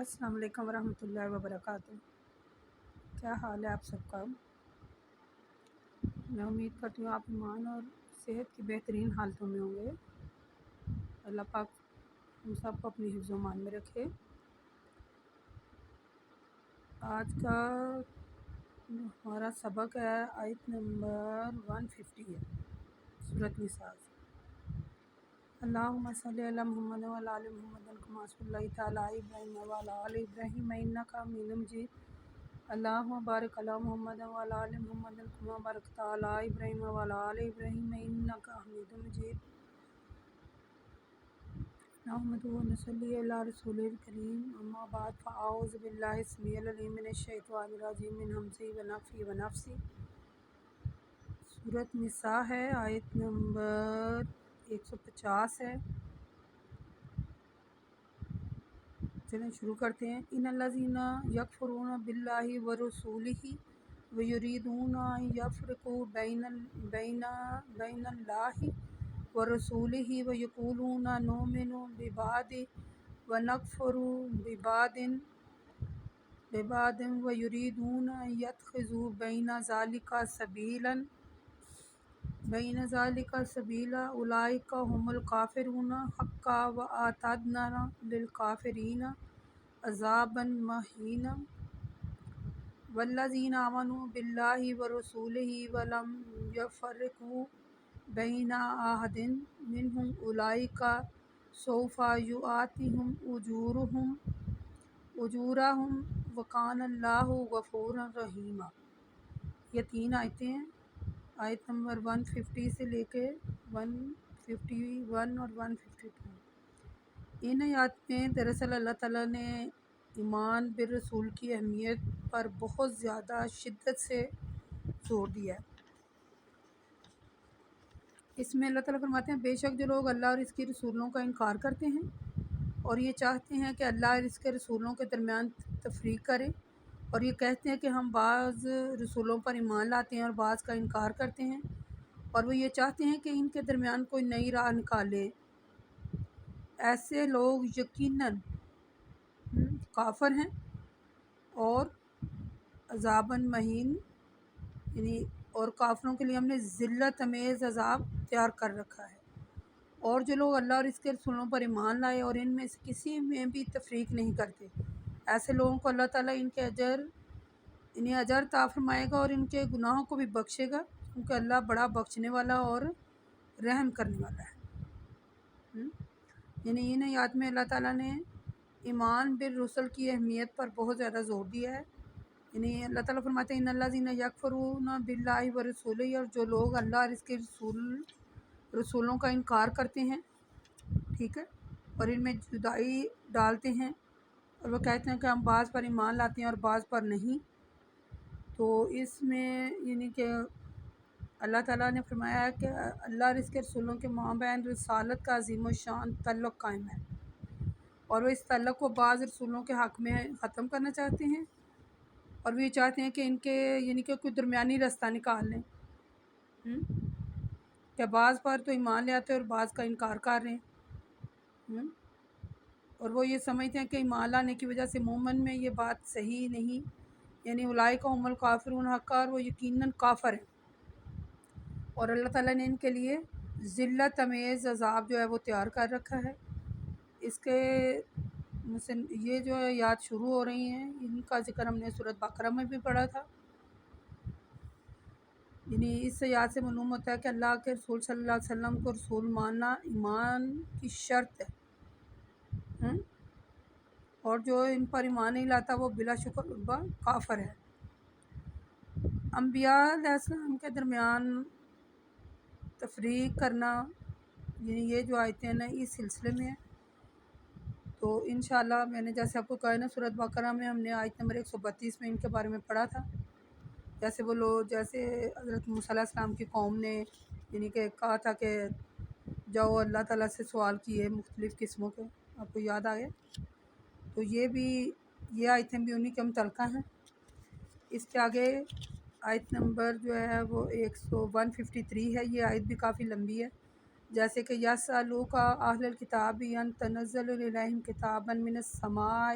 السلام علیکم ورحمۃ اللہ وبرکاتہ۔ کیا حال ہے آپ سب کا؟ میں امید کرتی ہوں آپ ایمان اور صحت کی بہترین حالتوں میں ہوں گے۔ اللہ پاک ہم سب کو اپنی حفظ و امان میں رکھے۔ آج کا ہمارا سبق ہے آیت نمبر 150 ہے سورۃ نساء سے۔ اللہم صلی علی محمد وعلی آل محمد کما صلیت علی ابراہیم وعلی آل ابراہیم انک حمید مجید۔ اللہم بارک علی محمد وعلی آل محمد کما بارکت علی ابراہیم وعلی آل ابراہیم انک حمید مجید۔ نحمدہ و نصلی علی رسولہ الکریم، اما بعد فاعوذ باللہ السمیع العلیم من الشیطان الرجیم من ہمزہ ونفخہ ونفثہ۔ سورۃ نساء ہے، آیت نمبر 150 ہے۔ چلیں شروع کرتے ہیں۔ ان الذین یکفرون باللہ ورسولہ ویریدون ان یفرقوا بین اللہ ورسولہ ویقولون نؤمن ببعض ونکفر ببعض ویریدون ان یتخذوا بین ذلک سبیلا اولئک هم الکافرون حقا واعتدنا للکافرین عذابا مہینا۔ والذین آمنوا باللہ ورسولہ ولم یفرقوا بین احد منہم اولئک سوف یؤتیہم اجورہم وکان اللہ غفورا رحیما۔ یہ 3 آیتیں ہیں، آیت نمبر 150 سے لے کے 151 اور 152۔ ان آیات میں دراصل اللہ تعالیٰ نے ایمان بالرسول کی اہمیت پر بہت زیادہ شدت سے زور دیا ہے۔ اس میں اللہ تعالیٰ فرماتے ہیں بے شک جو لوگ اللہ اور اس کی رسولوں کا انکار کرتے ہیں اور یہ چاہتے ہیں کہ اللہ اور اس کے رسولوں کے درمیان تفریق کرے، اور یہ کہتے ہیں کہ ہم بعض رسولوں پر ایمان لاتے ہیں اور بعض کا انکار کرتے ہیں، اور وہ یہ چاہتے ہیں کہ ان کے درمیان کوئی نئی راہ نکالے، ایسے لوگ یقیناً کافر ہیں اور عذاباً مہین، یعنی اور کافروں کے لیے ہم نے ذلت امیز عذاب تیار کر رکھا ہے۔ اور جو لوگ اللہ اور اس کے رسولوں پر ایمان لائے اور ان میں سے کسی میں بھی تفریق نہیں کرتے، ایسے لوگوں کو اللہ تعالیٰ انہیں اجر عطا فرمائے گا اور ان کے گناہوں کو بھی بخشے گا، کیونکہ اللہ بڑا بخشنے والا اور رحم کرنے والا ہے۔ یعنی ان آیات میں اللہ تعالیٰ نے ایمان بالرسل کی اہمیت پر بہت زیادہ زور دیا ہے۔ یعنی اللہ تعالیٰ فرماتے ہیں ان الذین یکفرون باللہ ورسولہ، اور جو لوگ اللہ اور اس کے رسولوں کا انکار کرتے ہیں، ٹھیک ہے، اور ان میں جدائی ڈالتے ہیں اور وہ کہتے ہیں کہ ہم بعض پر ایمان لاتے ہیں اور بعض پر نہیں، تو اس میں یعنی کہ اللہ تعالیٰ نے فرمایا ہے کہ اللہ اور اس کے رسولوں کے مابین رسالت کا عظیم الشان تعلق قائم ہے، اور وہ اس تعلق کو بعض رسولوں کے حق میں ختم کرنا چاہتے ہیں، اور وہ یہ چاہتے ہیں کہ ان کے یعنی کہ کوئی درمیانی راستہ نکال لیں، کہ بعض پر تو ایمان لے آتے ہیں اور بعض کا انکار کر رہے ہیں، اور وہ یہ سمجھتے ہیں کہ ایمان لانے کی وجہ سے مومن میں یہ بات صحیح نہیں، یعنی اولئک هم الکافرون حقا، اور وہ یقیناً کافر ہیں، اور اللہ تعالیٰ نے ان کے لیے ذلت امیز عذاب جو ہے وہ تیار کر رکھا ہے۔ اس کے یہ جو آیات شروع ہو رہی ہیں ان کا ذکر ہم نے سورۃ بقرہ میں بھی پڑھا تھا۔ یعنی اس آیات سے معلوم ہوتا ہے کہ اللہ کے رسول صلی اللہ علیہ وسلم کو رسول ماننا ایمان کی شرط ہے، اور جو ان پر ایمان نہیں لاتا وہ بلا شبہ کافر ہے۔ انبیاء علیہ السلام کے درمیان تفریق کرنا، یعنی یہ جو آیتیں ہیں نا اس سلسلے میں ہیں، تو انشاءاللہ میں نے جیسے آپ کو کہا نا سورۃ بقرہ میں ہم نے آیت نمبر 132 میں ان کے بارے میں پڑھا تھا، جیسے وہ لوگ جیسے حضرت موسیٰ علیہ السلام کی قوم نے یعنی کہ کہا تھا کہ جاؤ اللہ تعالیٰ سے سوال کیے مختلف قسموں کے، آپ کو یاد آ گئے، تو یہ آیتیں بھی انہی کے متعلقہ ہیں۔ اس کے آگے آیت نمبر جو ہے وہ 153 ہے، یہ آیت بھی کافی لمبی ہے، جیسے کہ یسألوک اہل الکتاب ان تنزل الیہم کتابا من السماء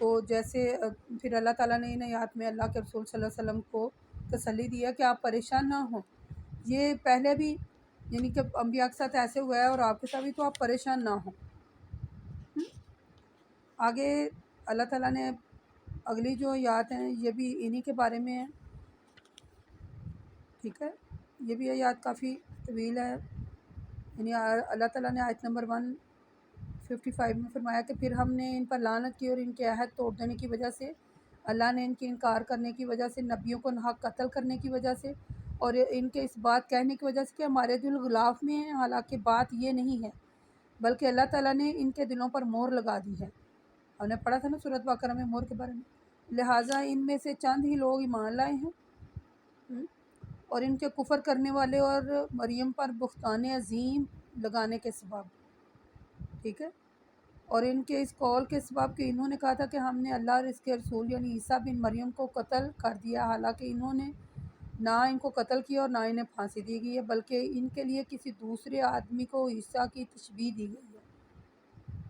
تو جیسے پھر اللہ تعالیٰ نے ان آیات میں اللہ کے رسول صلی اللہ علیہ وسلم کو تسلی دیا کہ آپ پریشان نہ ہوں، یہ پہلے بھی یعنی کہ انبیاء کے ساتھ ایسے ہوا ہے اور آپ کے ساتھ بھی، تو آپ پریشان نہ ہوں۔ آگے اللہ تعالیٰ نے اگلی جو آیات ہیں یہ بھی انہی کے بارے میں ہے، ٹھیک ہے، یہ بھی آیات کافی طویل ہے۔ یعنی اللہ تعالیٰ نے آیت نمبر 155 میں فرمایا کہ پھر ہم نے ان پر لعنت کی اور ان کے عہد توڑ دینے کی وجہ سے، اللہ نے ان کے انکار کرنے کی وجہ سے، نبیوں کو ناحق قتل کرنے کی وجہ سے، اور ان کے اس بات کہنے کی وجہ سے کہ ہمارے دل غلاف میں ہیں، حالانکہ بات یہ نہیں ہے، بلکہ اللہ تعالیٰ نے ان کے دلوں پر مہر لگا دی ہے۔ ہم نے پڑھا تھا نا سورۃ بقرہ میں مہر کے بارے میں، لہٰذا ان میں سے چند ہی لوگ ایمان لائے ہیں، اور ان کے کفر کرنے والے اور مریم پر بہتان عظیم لگانے کے سبب، ٹھیک ہے، اور ان کے اس قول کے سبب کہ انہوں نے کہا تھا کہ ہم نے اللہ اور اس کے رسول یعنی عیسیٰ بن مریم کو قتل کر دیا، حالانکہ انہوں نے نہ ان کو قتل کیا اور نہ انہیں پھانسی دی گئی ہے، بلکہ ان کے لیے کسی دوسرے آدمی کو عیسیٰ کی تشبیہ دی گئی ہے۔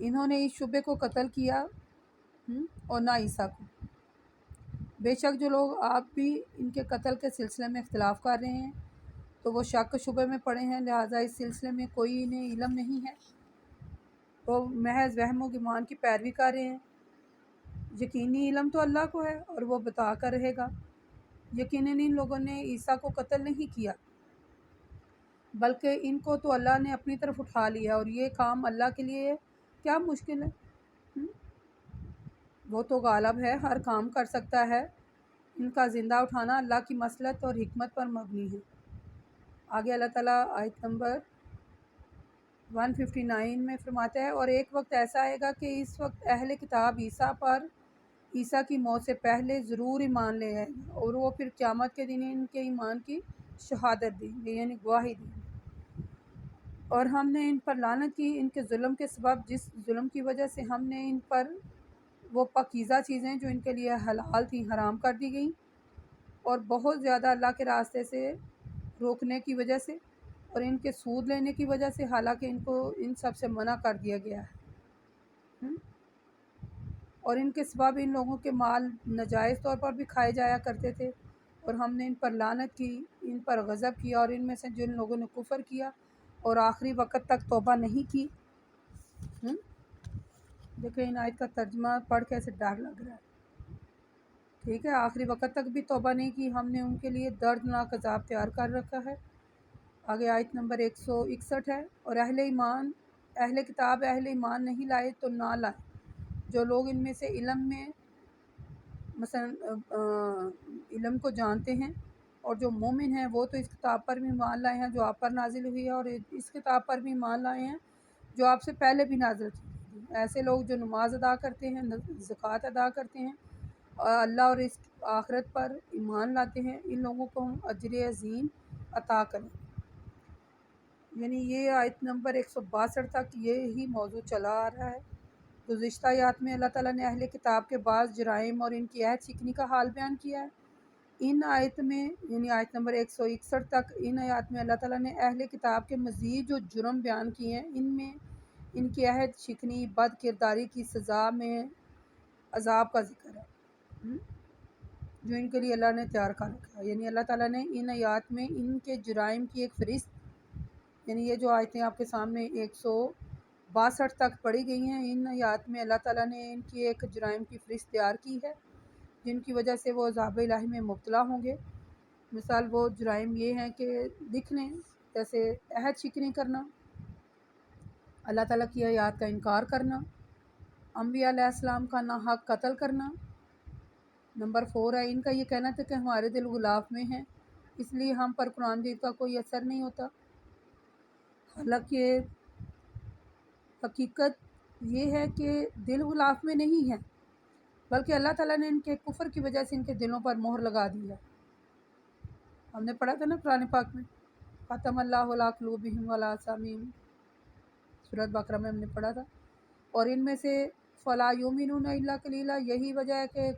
انہوں نے اس شبے کو قتل کیا اور نہ عیسیٰ کو۔ بے شک جو لوگ آپ بھی ان کے قتل کے سلسلے میں اختلاف کر رہے ہیں تو وہ شک شبے میں پڑے ہیں، لہٰذا اس سلسلے میں کوئی انہیں علم نہیں ہے، وہ محض وہم و گمان کی پیروی کر رہے ہیں۔ یقینی علم تو اللہ کو ہے اور وہ بتا کر رہے گا۔ یقیناً ان لوگوں نے عیسیٰ کو قتل نہیں کیا، بلکہ ان کو تو اللہ نے اپنی طرف اٹھا لیا، اور یہ کام اللہ کے لیے کیا مشکل ہے، وہ تو غالب ہے، ہر کام کر سکتا ہے۔ ان کا زندہ اٹھانا اللہ کی مصلحت اور حکمت پر مبنی ہے۔ آگے اللہ تعالیٰ آیت نمبر 159 میں فرماتا ہے، اور ایک وقت ایسا آئے گا کہ اس وقت اہل کتاب عیسیٰ کی موت سے پہلے ضرور ایمان لے آئے گا، اور وہ پھر قیامت کے دن ان کے ایمان کی شہادت دیں گے، یعنی گواہی دیں گے۔ اور ہم نے ان پر لعنت کی ان کے ظلم کے سبب، جس ظلم کی وجہ سے ہم نے ان پر وہ پاکیزہ چیزیں جو ان کے لیے حلال تھیں حرام کر دی گئیں، اور بہت زیادہ اللہ کے راستے سے روکنے کی وجہ سے اور ان کے سود لینے کی وجہ سے، حالانکہ ان کو ان سب سے منع کر دیا گیا ہے، اور ان کے سبب ان لوگوں کے مال ناجائز طور پر بھی کھائے جایا کرتے تھے، اور ہم نے ان پر لعنت کی، ان پر غضب کیا، اور ان میں سے جن لوگوں نے کفر کیا اور آخری وقت تک توبہ نہیں کی۔ دیکھیں ان آیت کا ترجمہ پڑھ کے ایسے ڈر لگ رہا ہے، ٹھیک ہے، آخری وقت تک بھی توبہ نہیں کی، ہم نے ان کے لیے دردناک عذاب تیار کر رکھا ہے۔ آگے آیت نمبر 161 ہے، اور اہل کتاب اہل ایمان نہیں لائے تو نہ لائیں، جو لوگ ان میں سے مثلا علم کو جانتے ہیں، اور جو مومن ہیں وہ تو اس کتاب پر بھی ایمان لائے ہیں جو آپ پر نازل ہوئی ہے، اور اس کتاب پر بھی ایمان لائے ہیں جو آپ سے پہلے بھی نازل کی تھی۔ ایسے لوگ جو نماز ادا کرتے ہیں، زکوٰۃ ادا کرتے ہیں، اور اللہ اور اس آخرت پر ایمان لاتے ہیں، ان لوگوں کو ہم اجر عظیم عطا کریں۔ یعنی یہ آیت نمبر 162 تک یہی موضوع چلا آ رہا ہے۔ گزشتہ آیات میں اللہ تعالیٰ نے اہل کتاب کے بعض جرائم اور ان کی عہد شکنی کا حال بیان کیا ہے۔ ان آیت میں یعنی آیت نمبر 161 تک ان آیات میں اللہ تعالیٰ نے اہل کتاب کے مزید جو جرم بیان کیے ہیں، ان میں ان کی عہد شکنی، بد کرداری کی سزا میں عذاب کا ذکر ہے، جو ان کے لیے اللہ نے تیار کر رکھا ہے۔ یعنی اللہ تعالیٰ نے ان آیات میں ان کے جرائم کی ایک فہرست، یعنی یہ جو آیتیں آپ کے سامنے 162 تک پڑھی گئی ہیں، ان آیات میں اللہ تعالیٰ نے ان کی ایک جرائم کی فہرست تیار کی ہے جن کی وجہ سے وہ عذاب الہی میں مبتلا ہوں گے۔ مثال وہ جرائم یہ ہیں کہ لکھ لیں، جیسے عہد شکنی کرنا، اللہ تعالیٰ کی آیات کا انکار کرنا، انبیاء علیہ السلام کا ناحق قتل کرنا۔ نمبر 4 ہے ان کا یہ کہنا تھا کہ ہمارے دل غلاف میں ہیں، اس لیے ہم پر قرآن دین کا کوئی اثر نہیں ہوتا، حالانکہ حقیقت یہ ہے کہ دل غلاف میں نہیں ہے، بلکہ اللہ تعالیٰ نے ان کے کفر کی وجہ سے ان کے دلوں پر مہر لگا دی ہے۔ ہم نے پڑھا تھا نا قرآن پاک میں، ختم اللہ علی قلوبہم وعلی سمعہم، سورۃ بقرہ میں ہم نے پڑھا تھا، اور ان میں سے فلا یؤمنون الا قلیلا، یہی وجہ ہے کہ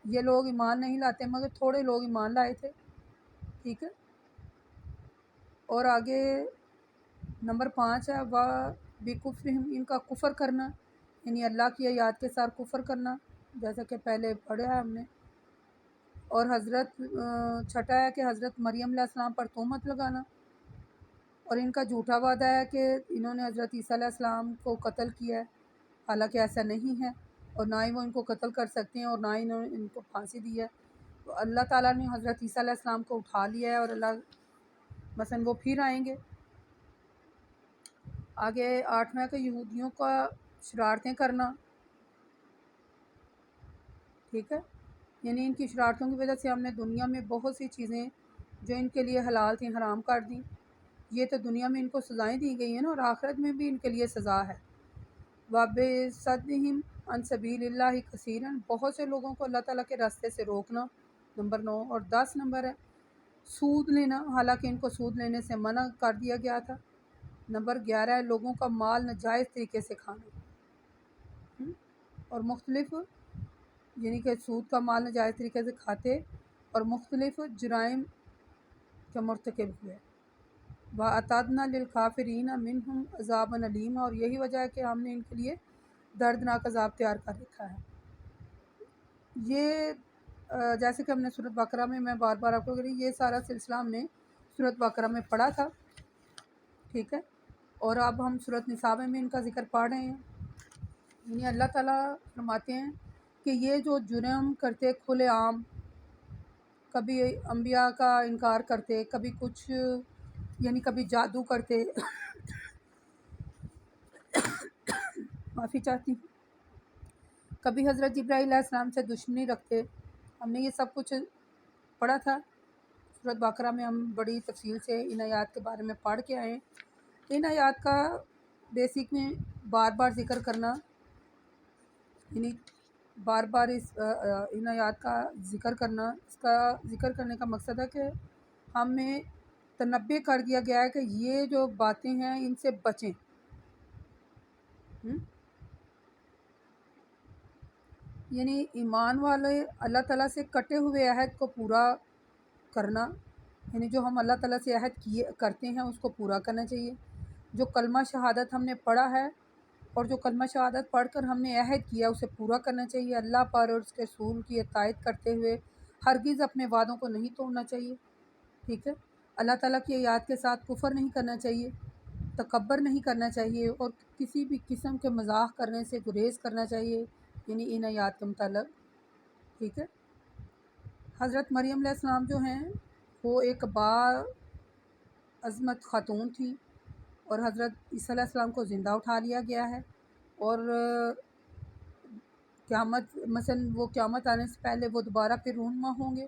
یہ لوگ ایمان نہیں لاتے مگر تھوڑے لوگ ایمان لائے تھے، ٹھیک ہے۔ اور آگے نمبر 5 ہے بِکُفرہم، ان کا کفر کرنا، یعنی اللہ کی آیات کے ساتھ کفر کرنا، جیسا کہ پہلے پڑھا ہے ہم نے. اور چھٹا ہے کہ حضرت مریم علیہ السلام پر تہمت لگانا، اور ان کا جھوٹا وعدہ ہے کہ انہوں نے حضرت عیسیٰ علیہ السلام کو قتل کیا ہے، حالانکہ ایسا نہیں ہے، اور نہ ہی وہ ان کو قتل کر سکتے ہیں، اور نہ ہی انہوں نے ان کو پھانسی دی ہے. تو اللہ تعالیٰ نے حضرت عیسیٰ علیہ السلام کو اٹھا لیا ہے، اور مثلاً وہ پھر آئیں گے. آگے 8واں کہ یہودیوں کا شرارتیں کرنا، ٹھیک ہے، یعنی ان کی شرارتوں کی وجہ سے ہم نے دنیا میں بہت سی چیزیں جو ان کے لیے حلال تھیں حرام کر دیں. یہ تو دنیا میں ان کو سزائیں دی گئی ہیں نا، اور آخرت میں بھی ان کے لیے سزا ہے. وَبِصَدِّهِمْ عَنْ سَبِيلِ اللَّهِ كَثِيرًا، بہت سے لوگوں کو اللہ تعالیٰ کے راستے سے روکنا، نمبر 9. اور 10 نمبر ہے سود لینا، حالانکہ ان کو سود لینے سے منع کر دیا گیا تھا. نمبر 11 ہے لوگوں کا مال ناجائز طریقے سے کھانا، اور مختلف یعنی کہ سود کا مال ناجائز طریقے سے کھاتے اور مختلف جرائم کے مرتکب ہوئے. وَأَعْتَدْنَا لِلْكَافِرِينَ مِنْهُمْ عَذَابًا أَلِيمًا، اور یہی وجہ ہے کہ ہم نے ان کے لیے دردناک عذاب تیار کر رکھا ہے. یہ جیسے کہ ہم نے سورۃ بقرہ میں بار بار آپ کو کہہ رہی، یہ سارا سلسلہ ہم نے سورۃ بقرہ میں پڑھا تھا، ٹھیک ہے. اور اب ہم سورۃ نساء میں ان کا ذکر پڑھ رہے ہیں. یعنی اللہ تعالیٰ فرماتے ہیں کہ یہ جو جرم کرتے کھلے عام، کبھی انبیاء کا انکار کرتے، کبھی کچھ یعنی کبھی جادو کرتے معافی چاہتی ہوں، کبھی حضرت جبرائیل علیہ السلام سے دشمنی رکھتے. ہم نے یہ سب کچھ پڑھا تھا سورۃ بقرہ میں. ہم بڑی تفصیل سے ان آیات کے بارے میں پڑھ کے آئے ہیں. ان آیات کا بیسک میں بار بار ذکر کرنا، یعنی بار بار ان آیات کا ذکر کرنا، اس کا ذکر کرنے کا مقصد ہے کہ ہمیں تنبیہ کر دیا گیا ہے کہ یہ جو باتیں ہیں ان سے بچیں. یعنی ایمان والے اللہ تعالیٰ سے کٹے ہوئے عہد کو پورا کرنا، یعنی جو ہم اللہ تعالیٰ سے عہد کرتے ہیں اس کو پورا کرنا چاہیے. جو کلمہ شہادت ہم نے پڑھا ہے اور جو کلمہ شہادت پڑھ کر ہم نے عہد کیا اسے پورا کرنا چاہیے. اللہ پر اور اس کے رسول کی اطاعت کرتے ہوئے ہرگز اپنے وعدوں کو نہیں توڑنا چاہیے، ٹھیک ہے. اللہ تعالیٰ کی آیات کے ساتھ کفر نہیں کرنا چاہیے، تکبر نہیں کرنا چاہیے، اور کسی بھی قسم کے مذاق کرنے سے گریز کرنا چاہیے، یعنی ان آیات کے متعلق، ٹھیک ہے. حضرت مریم علیہ السلام جو ہیں وہ ایک عظمت خاتون تھی، اور حضرت عیسیٰ علیہ السلام کو زندہ اٹھا لیا گیا ہے. اور قیامت مثلاً وہ قیامت آنے سے پہلے وہ دوبارہ پھر رونما ہوں گے،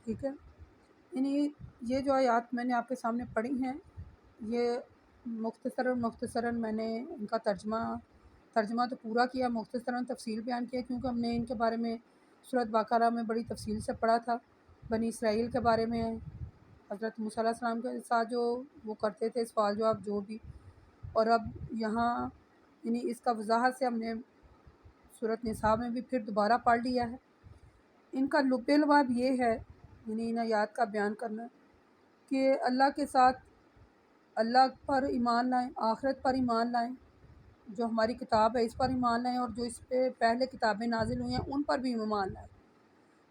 ٹھیک ہے. یعنی یہ جو آیات میں نے آپ کے سامنے پڑھی ہیں، یہ مختصراً میں نے ان کا ترجمہ تو پورا کیا، مختصراً تفصیل بیان کیا، کیونکہ ہم نے ان کے بارے میں سورۃ بقرہ میں بڑی تفصیل سے پڑھا تھا. بنی اسرائیل کے بارے میں، حضرت موسیٰ علیہ السلام کے ساتھ جو وہ کرتے تھے سوال جواب جو بھی. اور اب یہاں یعنی اس کا وضاحت سے ہم نے سورۃ نساء میں بھی پھر دوبارہ پڑھ لیا ہے. ان کا لب لباب یہ ہے، یعنی ان آیات کا بیان کرنا، کہ اللہ کے ساتھ اللہ پر ایمان لائیں، آخرت پر ایمان لائیں، جو ہماری کتاب ہے اس پر ایمان لائیں، اور جو اس پہ پہلے کتابیں نازل ہوئی ہیں ان پر بھی ایمان لائیں،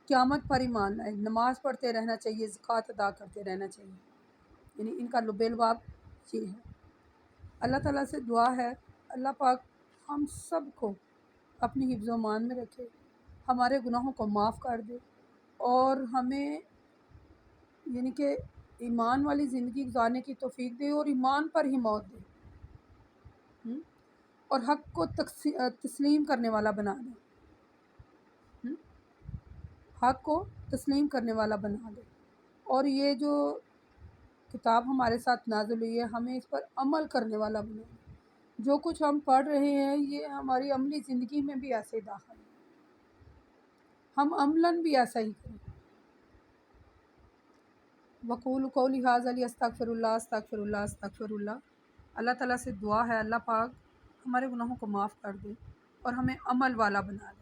قیامت پر ایمان لائیں، نماز پڑھتے رہنا چاہیے، زکوٰۃ ادا کرتے رہنا چاہیے. یعنی ان کا لب لباب یہ ہے. اللہ تعالیٰ سے دعا ہے اللہ پاک ہم سب کو اپنی حفظ و امان میں رکھے، ہمارے گناہوں کو معاف کر دے، اور ہمیں یعنی کہ ایمان والی زندگی گزارنے کی توفیق دے، اور ایمان پر ہی موت دے، اور حق کو تسلیم کرنے والا بنا دے، حق کو تسلیم کرنے والا بنا دے. اور یہ جو کتاب ہمارے ساتھ نازل ہوئی ہے ہمیں اس پر عمل کرنے والا بنا دے. جو کچھ ہم پڑھ رہے ہیں یہ ہماری عملی زندگی میں بھی ایسے داخل ہے، ہم عملاً بھی ایسا ہی کریں. وقول قولی ھذا استغفر اللہ استغفر اللہ استغفر اللہ. اللہ تعالیٰ سے دعا ہے اللہ پاک ہمارے گناہوں کو معاف کر دے اور ہمیں عمل والا بنا دے.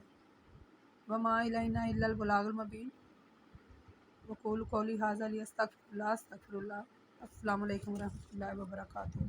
وما الینا الا البلاغ المبین. وقول قولی ھذا استغفر اللہ استغفر اللہ. السلام علیکم ورحمۃ اللہ وبرکاتہ.